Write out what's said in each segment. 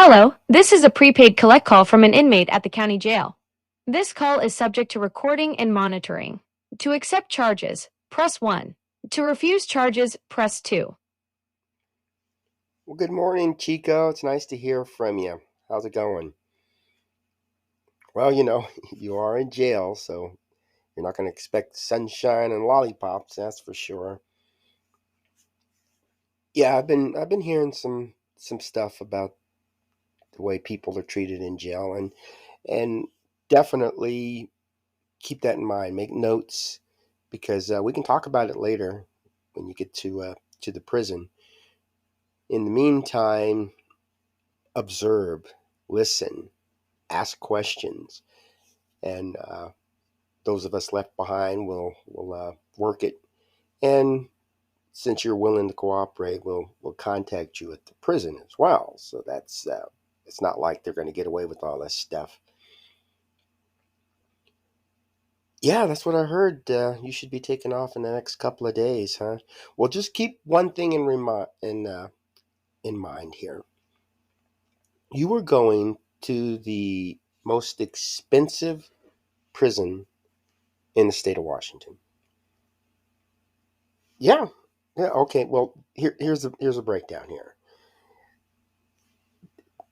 Hello, this is a prepaid collect call from an inmate at the county jail. This call is subject to recording and monitoring. To accept charges, press 1. To refuse charges, press 2. Well, good morning, Chico. It's nice to hear from you. How's it going? Well, you are in jail, so you're not going to expect sunshine and lollipops, that's for sure. Yeah, I've been hearing some stuff about the way people are treated in jail, and definitely keep that in mind. Make notes because we can talk about it later when you get to the prison. In the meantime, observe, listen, ask questions, and those of us left behind will work it. And since you're willing to cooperate, we'll contact you at the prison as well. So that's it's not like they're going to get away with all this stuff. Yeah, that's what I heard. You should be taking off in the next couple of days, huh? Well, just keep one thing in mind here. You are going to the most expensive prison in the state of Washington. Yeah. Yeah. Okay. Well, here's a breakdown here.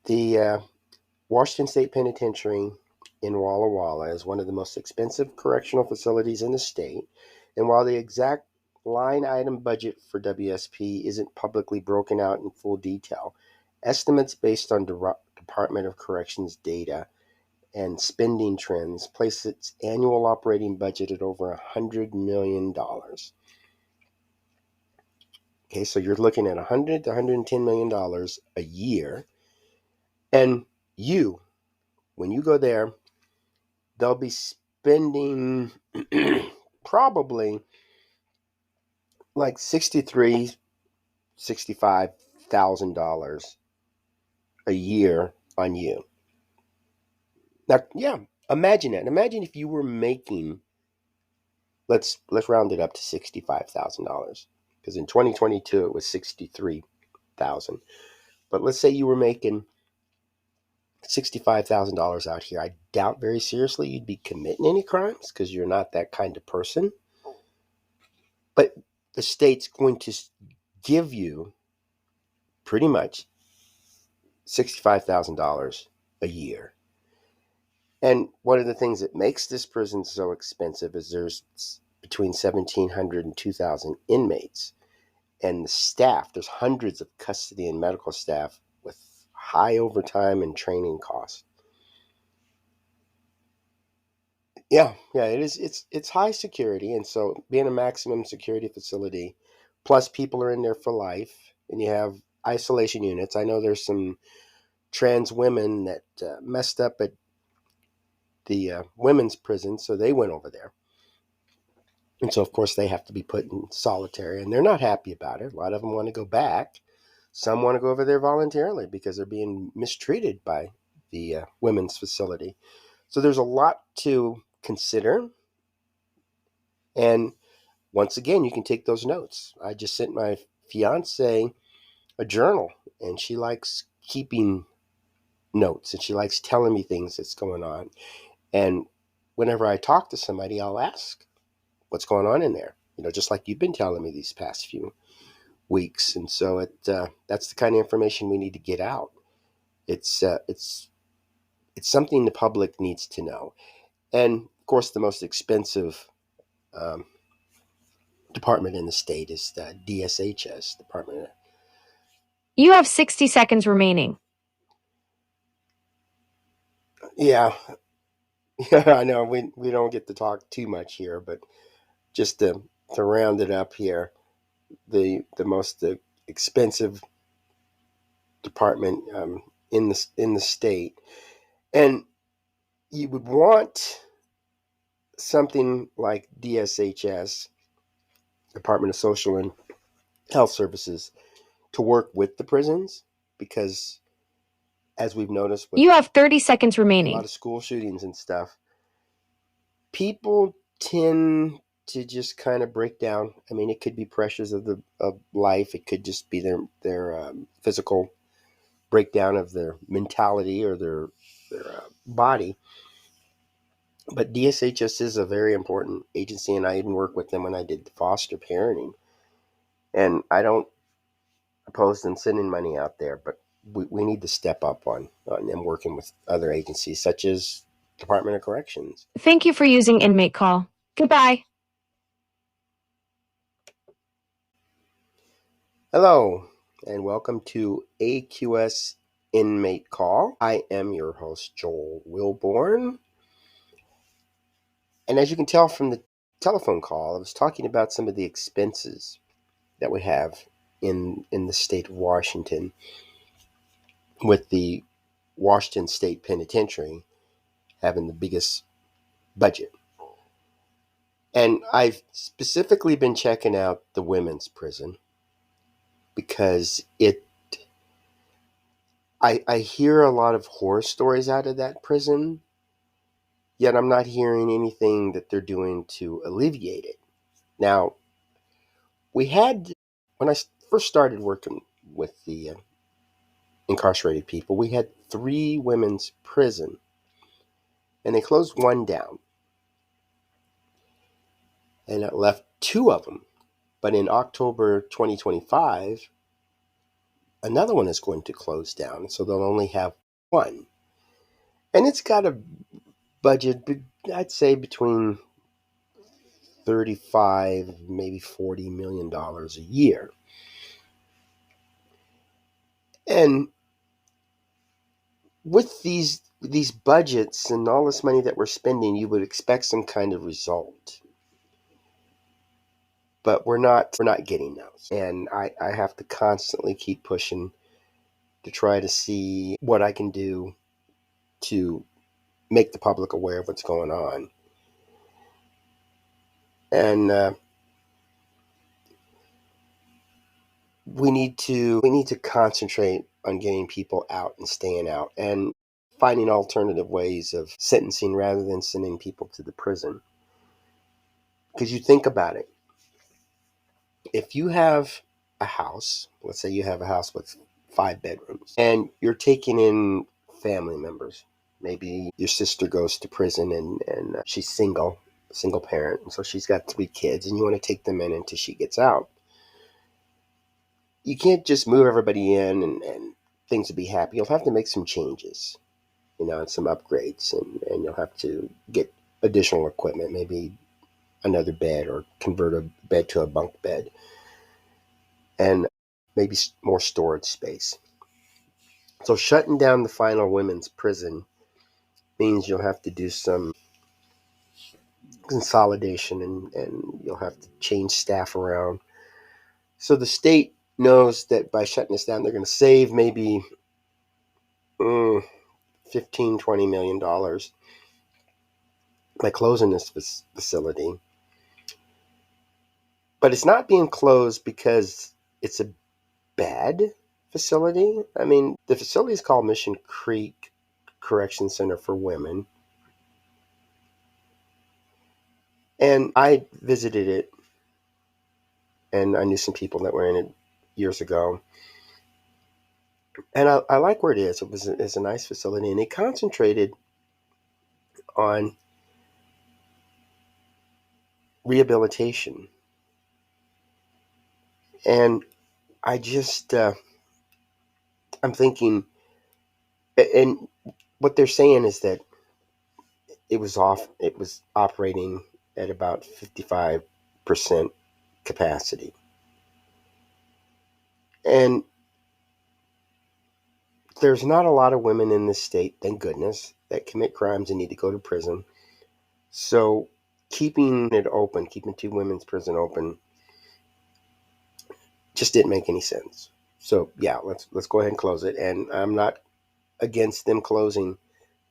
The Washington State Penitentiary in Walla Walla is one of the most expensive correctional facilities in the state, and while the exact line item budget for WSP isn't publicly broken out in full detail, estimates based on Department of Corrections data and spending trends place its annual operating budget at over $100 million. Okay, so you're looking at $100 to $110 million a year, and you, when you go there, they'll be spending probably like $65,000 a year on you. Now, yeah, imagine that. Imagine if you were making, let's round it up to $65,000, because in 2022 it was 63,000. But let's say you were making $65,000 out here. I doubt very seriously you'd be committing any crimes because you're not that kind of person. But the state's going to give you pretty much $65,000 a year. And one of the things that makes this prison so expensive is there's between 1,700 and 2,000 inmates. And the staff, there's hundreds of custody and medical staff with high overtime and training costs. Yeah, it is. It's high security, and so being a maximum security facility, plus people are in there for life, and you have isolation units. I know there's some trans women that messed up at the women's prison, so they went over there, and so of course they have to be put in solitary, and they're not happy about it. A lot of them want to go back. Some want to go over there voluntarily because they're being mistreated by the women's facility. So there's a lot to consider. And once again, you can take those notes. I just sent my fiance a journal, and she likes keeping notes, and she likes telling me things that's going on. And whenever I talk to somebody, I'll ask, what's going on in there? Just like you've been telling me these past few weeks. And so that's the kind of information we need to get out. It's something the public needs to know. And of course, the most expensive um, department in the state is the DSHS, Department. You have 60 seconds remaining. Yeah, yeah, I know we don't get to talk too much here, but just to round it up here, the most expensive department in the state, and you would want something like DSHS, Department of Social and Health Services, to work with the prisons because, as we've noticed with You have 30 seconds a lot remaining. of school shootings and stuff, people tend to just kind of break down. I mean, it could be pressures of life. It could just be their physical breakdown of their mentality or their body. But DSHS is a very important agency, and I even worked with them when I did foster parenting. And I don't oppose them sending money out there, but we need to step up on them working with other agencies such as Department of Corrections. Thank you for using inmate call. Goodbye. Hello, and welcome to AQS Inmate Call. I am your host, Joel Wilborn. And as you can tell from the telephone call, I was talking about some of the expenses that we have in the state of Washington, with the Washington State Penitentiary having the biggest budget. And I've specifically been checking out the women's prison because I hear a lot of horror stories out of that prison, yet I'm not hearing anything that they're doing to alleviate it. Now, when I first started working with the incarcerated people, we had 3 women's prison, and they closed one down, and it left 2 of them. But in October 2025, another one is going to close down, so they'll only have 1. And it's got a budget, I'd say, between 35, maybe $40 million a year. And with these budgets and all this money that we're spending, you would expect some kind of result. But we're not getting those. And I have to constantly keep pushing to try to see what I can do to make the public aware of what's going on. And we need to concentrate on getting people out and staying out and finding alternative ways of sentencing rather than sending people to the prison. Because you think about it, if you have a house, let's say you have a house with 5 bedrooms, and you're taking in family members, maybe your sister goes to prison and she's single parent, and so she's got 3 kids, and you want to take them in until she gets out. You can't just move everybody in and things will be happy. You'll have to make some changes, and some upgrades, and you'll have to get additional equipment, maybe another bed or convert a bed to a bunk bed, and maybe more storage space. So shutting down the final women's prison means you'll have to do some consolidation, and you'll have to change staff around. So the state knows that by shutting this down, they're going to save maybe $15-20 million by closing this facility. But it's not being closed because it's a bad facility. I mean, the facility is called Mission Creek Correction Center for Women. And I visited it, and I knew some people that were in it years ago. And I like where it is. It's a nice facility, and they concentrated on rehabilitation. And I just, I'm thinking, and what they're saying is that it was operating at about 55% capacity. And there's not a lot of women in this state, thank goodness, that commit crimes and need to go to prison. So keeping it open, keeping 2 women's prison open, just didn't make any sense. So yeah, let's go ahead and close it. And I'm not against them closing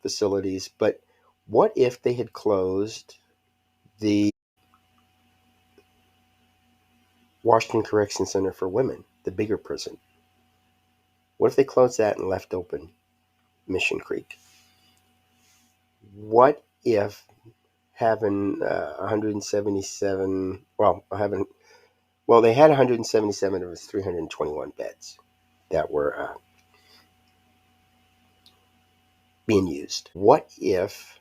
facilities, but what if they had closed the Washington Correction Center for Women, the bigger prison? What if they closed that and left open Mission Creek? What if having 177, they had 177 of its 321 beds that were being used. What if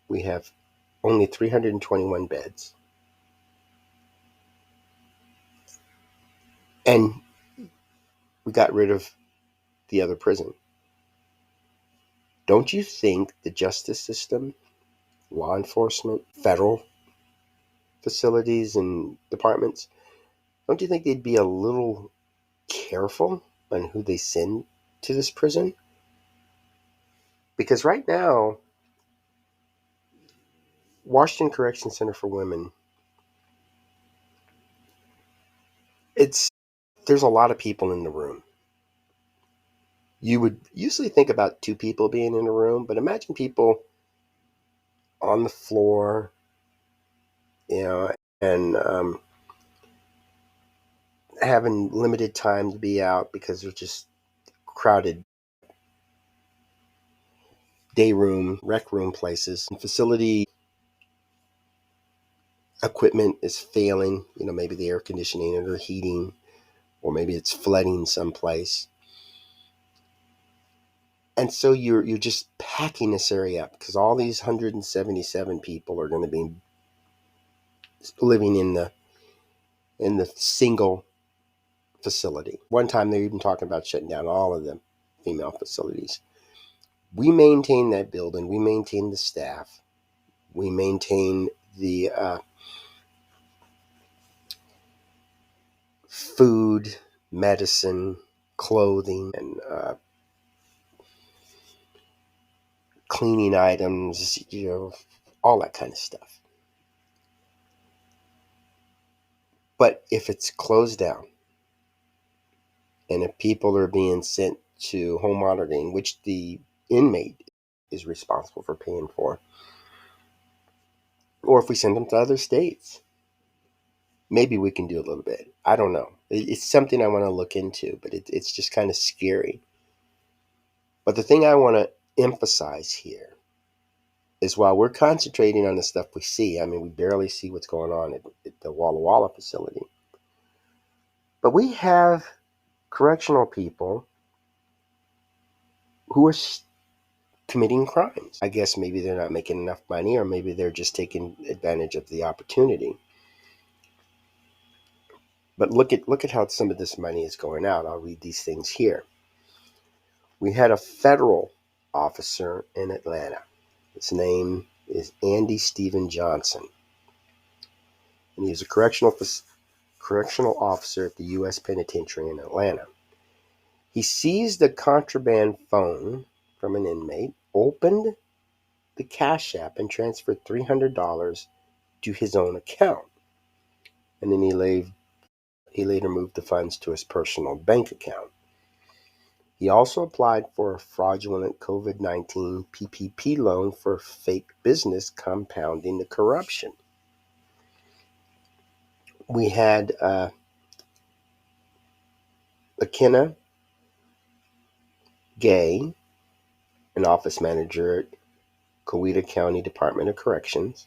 we have only 321 beds and we got rid of the other prison? Don't you think the justice system, law enforcement, federal facilities and departments, don't you think they'd be a little careful on who they send to this prison? Because right now, Washington Correction Center for Women, it's there's a lot of people in the room. You would usually think about two people being in a room, but imagine people on the floor, and having limited time to be out because they're just crowded day room, rec room places, and facility equipment is failing. Maybe the air conditioning or the heating, or maybe it's flooding someplace. And so you're just packing this area up because all these 177 people are going to be living in the single facility. One time they're even talking about shutting down all of the female facilities. We maintain that building. We maintain the staff. We maintain the food, medicine, clothing, and cleaning items, all that kind of stuff. But if it's closed down and if people are being sent to home monitoring, which the inmate is responsible for paying for, or if we send them to other states, maybe we can do a little bit. I don't know. It's something I want to look into, but it's just kind of scary. But the thing I want to emphasize here is while we're concentrating on the stuff we see, I mean, we barely see what's going on at the Walla Walla facility. But we have correctional people who are committing crimes. I guess maybe they're not making enough money, or maybe they're just taking advantage of the opportunity. But look at how some of this money is going out. I'll read these things here. We had a federal officer in Atlanta. His name is Andy Stephen Johnson, and he's a correctional officer at the U.S. Penitentiary in Atlanta. He seized a contraband phone from an inmate, opened the Cash App, and transferred $300 to his own account. And then he later moved the funds to his personal bank account. He also applied for a fraudulent COVID-19 PPP loan for fake business, compounding the corruption. We had McKenna Gay, an office manager at Coweta County Department of Corrections.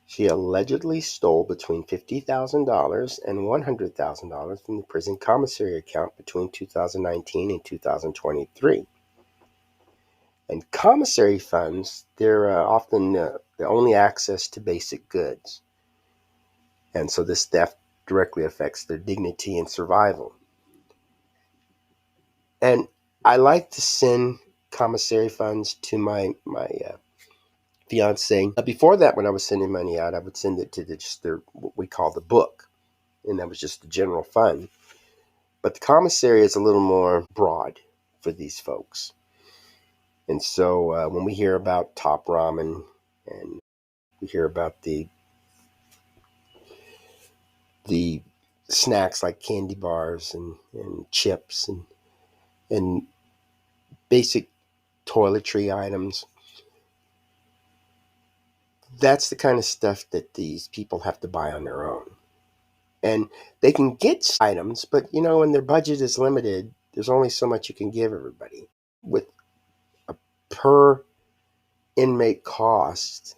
She allegedly stole between $50,000 and $100,000 from the prison commissary account between 2019 and 2023. And commissary funds, they're often the only access to basic goods. And so this theft directly affects their dignity and survival. And I like to send commissary funds to my fiance. Before that, when I was sending money out, I would send it to what we call the book, and that was just the general fund. But the commissary is a little more broad for these folks. And so when we hear about Top Ramen, and we hear about the snacks like candy bars and chips and basic toiletry items, that's the kind of stuff that these people have to buy on their own. And they can get items, but when their budget is limited, there's only so much you can give everybody. With a per inmate cost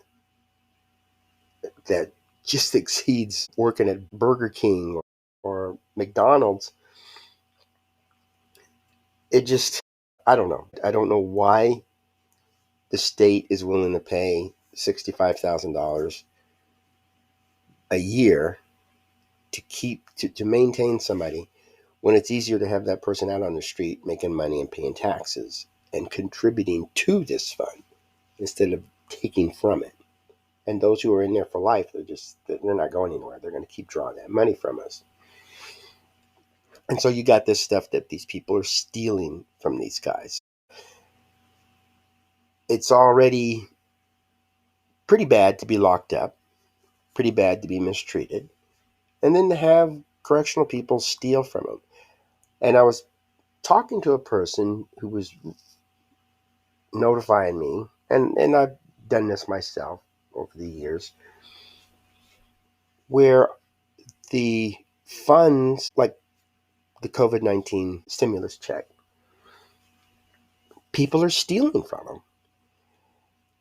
that just exceeds working at Burger King or McDonald's, it just I don't know. I don't know why the state is willing to pay $65,000 a year to maintain somebody when it's easier to have that person out on the street making money and paying taxes and contributing to this fund instead of taking from it. And those who are in there for life, they're not going anywhere. They're going to keep drawing that money from us. And so you got this stuff that these people are stealing from these guys. It's already pretty bad to be locked up, pretty bad to be mistreated, and then to have correctional people steal from them. And I was talking to a person who was notifying me, and I've done this myself over the years, where the funds, like the COVID-19 stimulus check, people are stealing from them.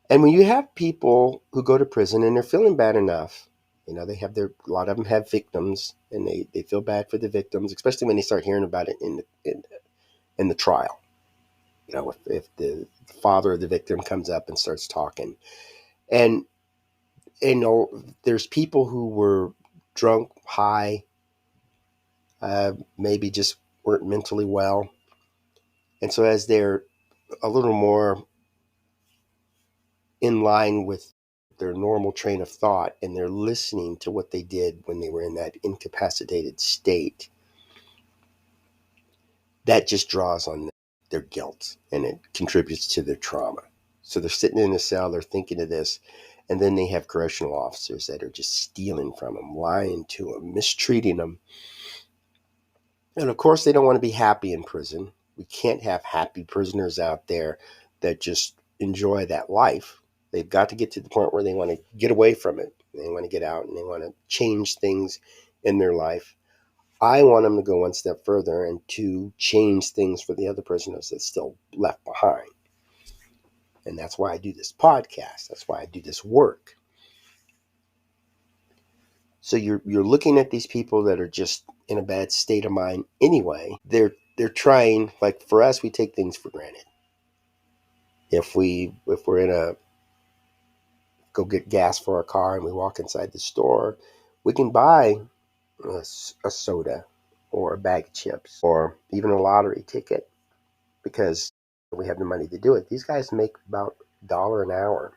And when you have people who go to prison and they're feeling bad enough, they have a lot of them have victims, and they feel bad for the victims, especially when they start hearing about it in the trial. If the father of the victim comes up and starts talking, and there's people who were drunk, high, maybe just weren't mentally well, and so as they're a little more in line with their normal train of thought and they're listening to what they did when they were in that incapacitated state, that just draws on their guilt and it contributes to their trauma. So they're sitting in a cell, they're thinking of this, and then they have correctional officers that are just stealing from them, lying to them, mistreating them. And of course, they don't want to be happy in prison. We can't have happy prisoners out there that just enjoy that life. They've got to get to the point where they want to get away from it. They want to get out and they want to change things in their life. I want them to go one step further and to change things for the other prisoners that's still left behind. And that's why I do this podcast. That's why I do this work. So you're looking at these people that are just in a bad state of mind anyway. They're trying, like for us, we take things for granted. If we're in a go get gas for our car and we walk inside the store, we can buy a soda or a bag of chips or even a lottery ticket because we have the money to do it. These guys make about $1 an hour.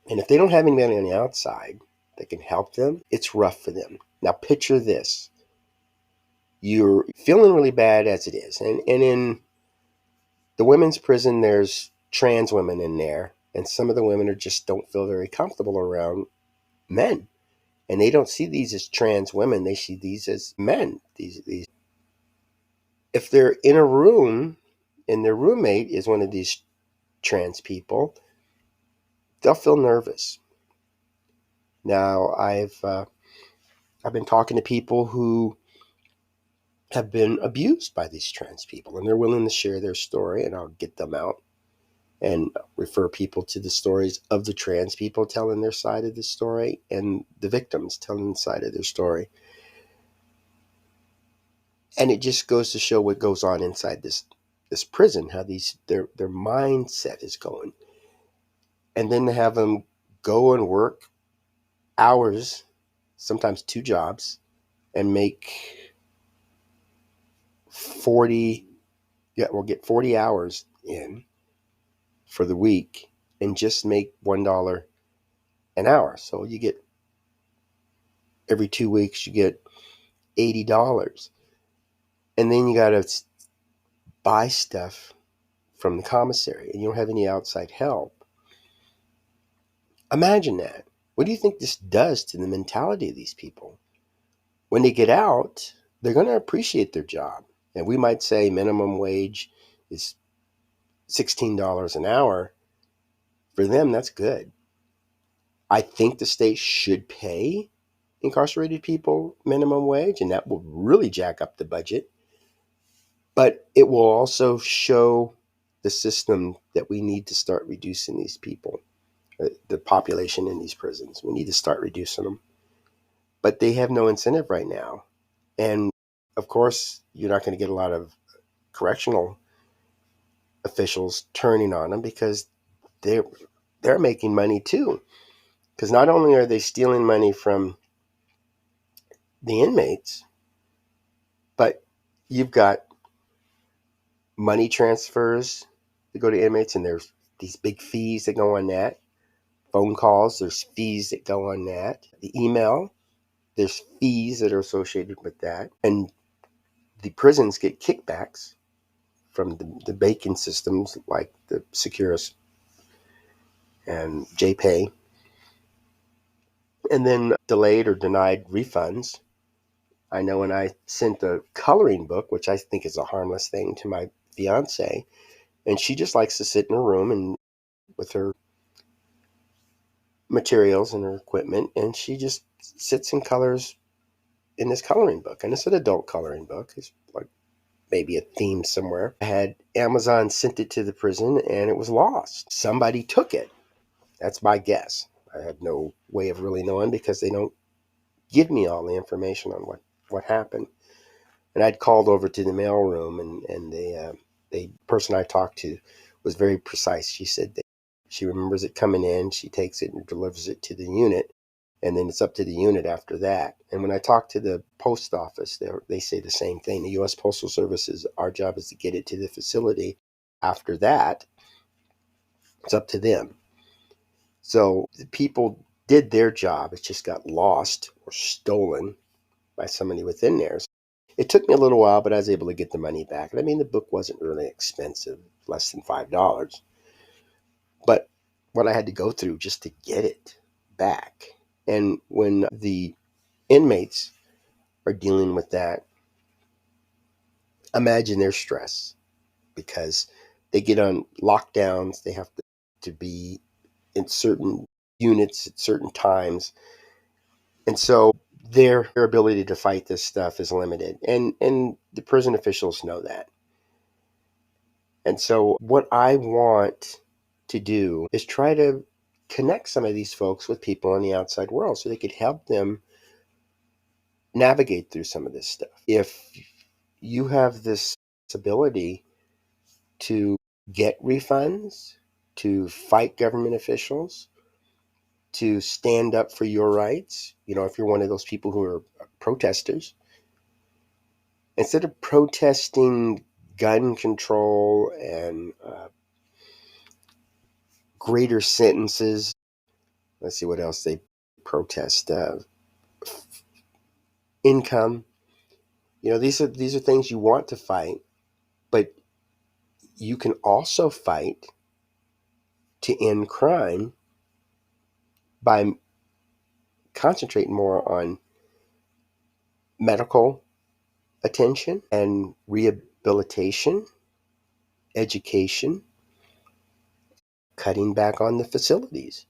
And if they don't have anybody on the outside that can help them, it's rough for them. Now picture this. You're feeling really bad as it is. And in the women's prison, there's trans women in there. And some of the women just don't feel very comfortable around men. And they don't see these as trans women. They see these as men. These. If they're in a room and their roommate is one of these trans people, they'll feel nervous. Now, I've been talking to people who have been abused by these trans people, and they're willing to share their story, and I'll get them out and refer people to the stories of the trans people telling their side of the story and the victims telling the side of their story. And it just goes to show what goes on inside this prison, how their mindset is going. And then to have them go and work hours, sometimes 2 jobs, and make 40, we'll get 40 hours in for the week and just make $1 an hour. So you get every 2 weeks, you get $80. And then you got to buy stuff from the commissary and you don't have any outside help. Imagine that. What do you think this does to the mentality of these people? When they get out, they're going to appreciate their job. And we might say minimum wage is $16 an hour. For them, that's good. I think the state should pay incarcerated people minimum wage, and that will really jack up the budget. But it will also show the system that we need to start reducing these people, the population in these prisons. We need to start reducing them. But they have no incentive right now. And of course, you're not going to get a lot of correctional officials turning on them because they're making money too. Because not only are they stealing money from the inmates, but you've got money transfers that go to inmates, and there's these big fees that go on that. Phone calls, there's fees that go on that. The email, there's fees that are associated with that. And the prisons get kickbacks from the banking systems like the Securus and JPay. And then delayed or denied refunds. I know when I sent a coloring book, which I think is a harmless thing, to my fiance, and she just likes to sit in her room and with her materials and her equipment, and she just sits and colors in this coloring book. And it's an adult coloring book. It's like maybe a theme somewhere. I had Amazon sent it to the prison and it was lost. Somebody took it. That's my guess. I have no way of really knowing because they don't give me all the information on what happened. And I'd called over to the mailroom, and the person I talked to was very precise. She said that she remembers it coming in, she takes it and delivers it to the unit, and then it's up to the unit after that. And when I talk to the post office, they say the same thing. The U.S. Postal Service our job is to get it to the facility. After that, it's up to them. So the people did their job. It just got lost or stolen by somebody within there. It took me a little while, but I was able to get the money back. And I mean, the book wasn't really expensive, less than $5. But what I had to go through just to get it back. And when the inmates are dealing with that, imagine their stress because they get on lockdowns. They have to be in certain units at certain times. And so their ability to fight this stuff is limited. And the prison officials know that. And so what I want to do is try to connect some of these folks with people in the outside world so they could help them navigate through some of this stuff. If you have this ability to get refunds, to fight government officials, to stand up for your rights, if you're one of those people who are protesters, instead of protesting gun control and greater sentences, let's see what else they protest. Income. These are things you want to fight, but you can also fight to end crime by concentrating more on medical attention and rehabilitation, education, cutting back on the facilities.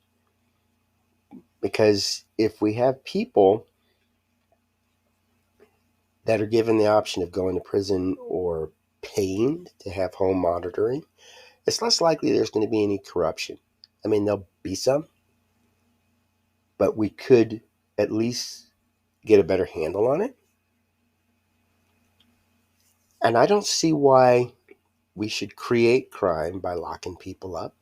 Because if we have people that are given the option of going to prison or paying to have home monitoring, it's less likely there's going to be any corruption. I mean, there'll be some, but we could at least get a better handle on it. And I don't see why we should create crime by locking people up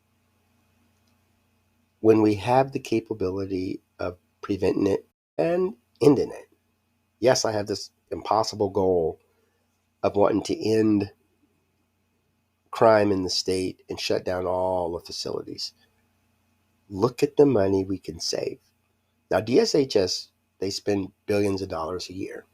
when we have the capability of preventing it and ending it. Yes, I have this impossible goal of wanting to end crime in the state and shut down all the facilities. Look at the money we can save. Now, DSHS, they spend billions of dollars a year.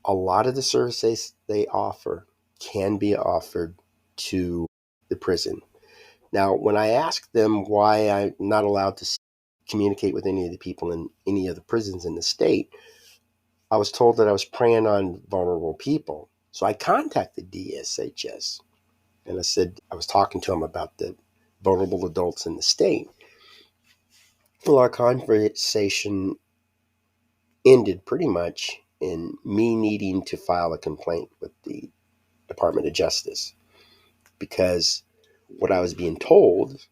A lot of the services they offer can be offered to the prison. Now, when I asked them why I'm not allowed to communicate with any of the people in any of the prisons in the state, I was told that I was preying on vulnerable people. So I contacted DSHS and I said I was talking to them about the vulnerable adults in the state. Well, our conversation ended pretty much in me needing to file a complaint with the Department of Justice because what I was being told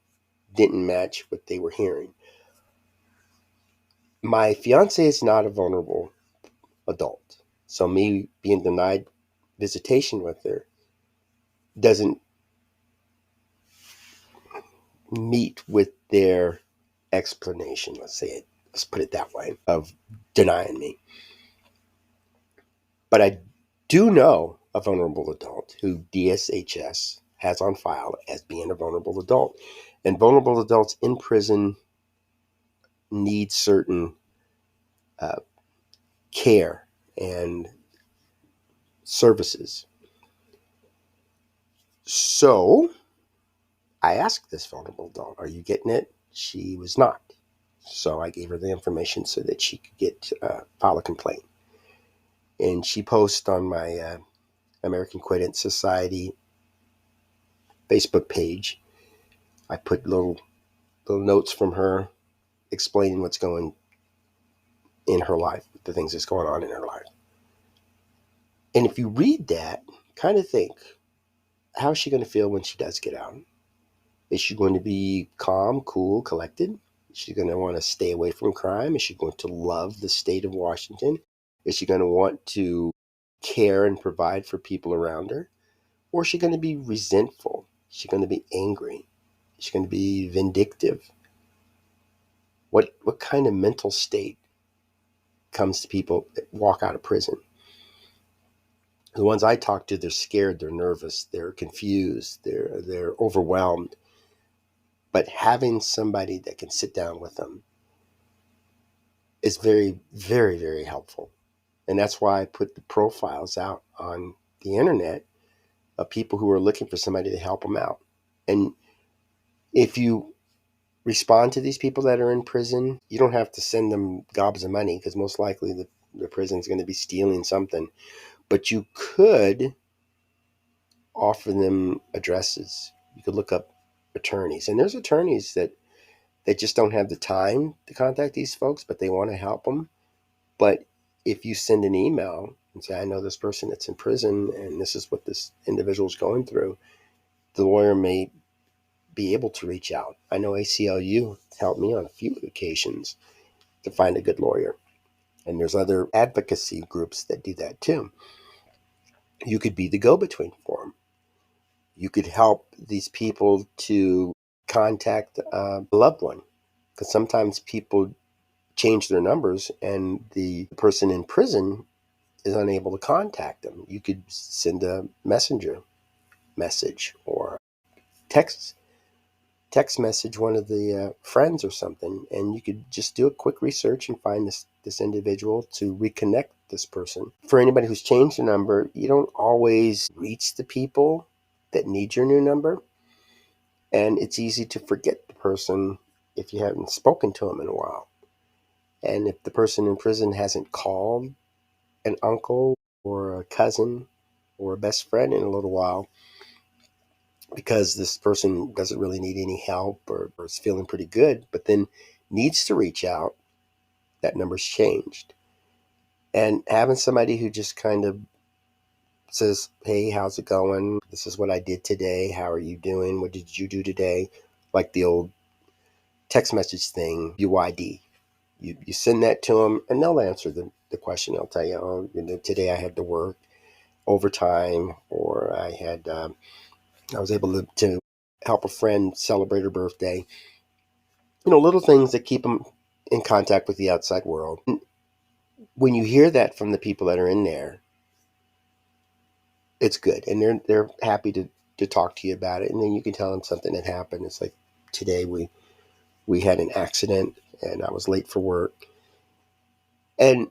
didn't match what they were hearing. My fiance is not a vulnerable adult, so me being denied visitation with her doesn't meet with their explanation, let's put it that way, of denying me. But I do know a vulnerable adult who DSHS has on file as being a vulnerable adult. And vulnerable adults in prison need certain uh, care and services. So I asked this vulnerable adult, "Are you getting it?" She was not. So I gave her the information so that she could file a complaint. And she posts on my American Quittance Society Facebook page. I put little notes from her explaining what's going in her life, the things that's going on in her life. And if you read that, kind of think, how is she going to feel when she does get out? Is she going to be calm, cool, collected? Is she going to want to stay away from crime? Is she going to love the state of Washington? Is she going to want to care and provide for people around her? Or is she going to be resentful? Is she going to be angry? Is she going to be vindictive? What kind of mental state comes to people that walk out of prison? The ones I talk to, they're scared, they're nervous, they're confused, they're overwhelmed. But having somebody that can sit down with them is very, very, very helpful. And that's why I put the profiles out on the internet of people who are looking for somebody to help them out. And if you respond to these people that are in prison, you don't have to send them gobs of money because most likely the prison's going to be stealing something. But you could offer them addresses. You could look up attorneys. And there's attorneys that just don't have the time to contact these folks, but they want to help them. But if you send an email and say, I know this person that's in prison and this is what this individual is going through, the lawyer may be able to reach out. I know ACLU helped me on a few occasions to find a good lawyer. And there's other advocacy groups that do that too. You could be the go-between for them. You could help these people to contact a loved one. Because sometimes people change their numbers and the person in prison is unable to contact them. You could send a messenger message or text message one of the friends or something, and you could just do a quick research and find this individual to reconnect this person. For anybody who's changed the number, you don't always reach the people that need your new number, and it's easy to forget the person if you haven't spoken to them in a while. And if the person in prison hasn't called an uncle or a cousin or a best friend in a little while, because this person doesn't really need any help or is feeling pretty good, but then needs to reach out, that number's changed. And having somebody who just kind of says, hey, how's it going? This is what I did today. How are you doing? What did you do today? Like the old text message thing, UID. You send that to them and they'll answer the question. They'll tell you, oh, today I had to work overtime, or I was able to help a friend celebrate her birthday. Little things that keep them in contact with the outside world. And when you hear that from the people that are in there, it's good, and they're happy to talk to you about it. And then you can tell them something that happened. It's like today we had an accident and I was late for work, and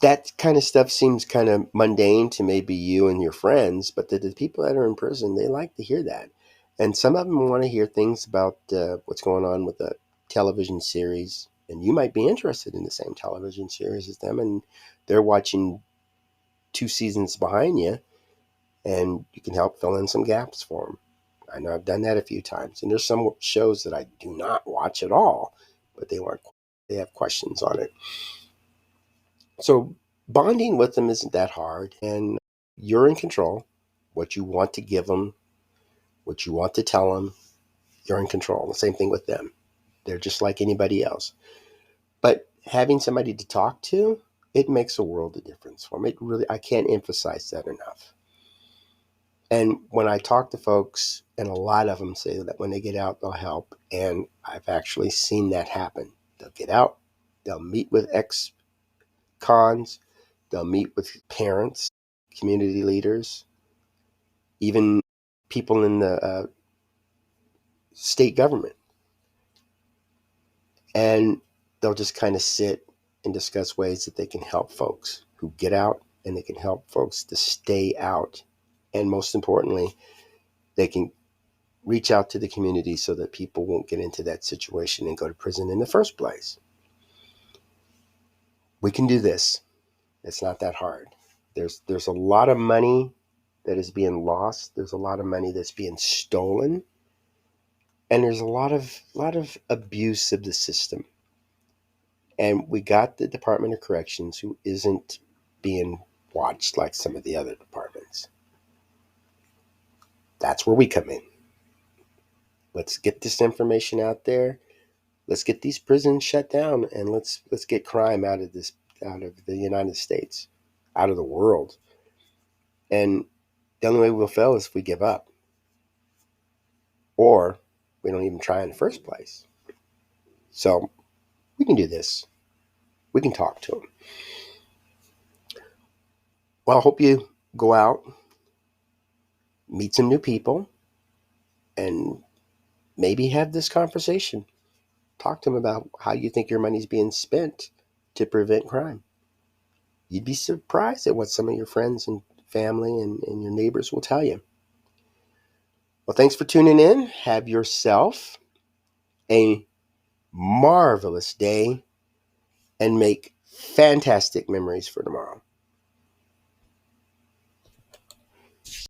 that kind of stuff seems kind of mundane to maybe you and your friends, but the people that are in prison, they like to hear that. And some of them want to hear things about what's going on with the television series. And you might be interested in the same television series as them, and they're watching 2 seasons behind you, and you can help fill in some gaps for them. I know I've done that a few times. And there's some shows that I do not watch at all, but they have questions on it. So bonding with them isn't that hard, and you're in control. What you want to give them, what you want to tell them, you're in control. The same thing with them. They're just like anybody else. But having somebody to talk to, it makes a world of difference for me. It really, I can't emphasize that enough. And when I talk to folks, and a lot of them say that when they get out, they'll help. And I've actually seen that happen. They'll get out, they'll meet with ex cons, they'll meet with parents, community leaders, even people in the state government. And they'll just kind of sit and discuss ways that they can help folks who get out, and they can help folks to stay out. And most importantly, they can reach out to the community so that people won't get into that situation and go to prison in the first place. We can do this. It's not that hard. There's a lot of money that is being lost. There's a lot of money that's being stolen, and there's a lot of abuse of the system. And we got the Department of Corrections, who isn't being watched like some of the other departments. That's where we come in. Let's get this information out there. Let's get these prisons shut down, and let's get crime out of the United States, out of the world. And the only way we'll fail is if we give up, or we don't even try in the first place. So we can do this. We can talk to them. Well, I hope you go out, meet some new people, and maybe have this conversation. Talk to them about how you think your money's being spent to prevent crime. You'd be surprised at what some of your friends and family and your neighbors will tell you. Well, thanks for tuning in. Have yourself a marvelous day and make fantastic memories for tomorrow.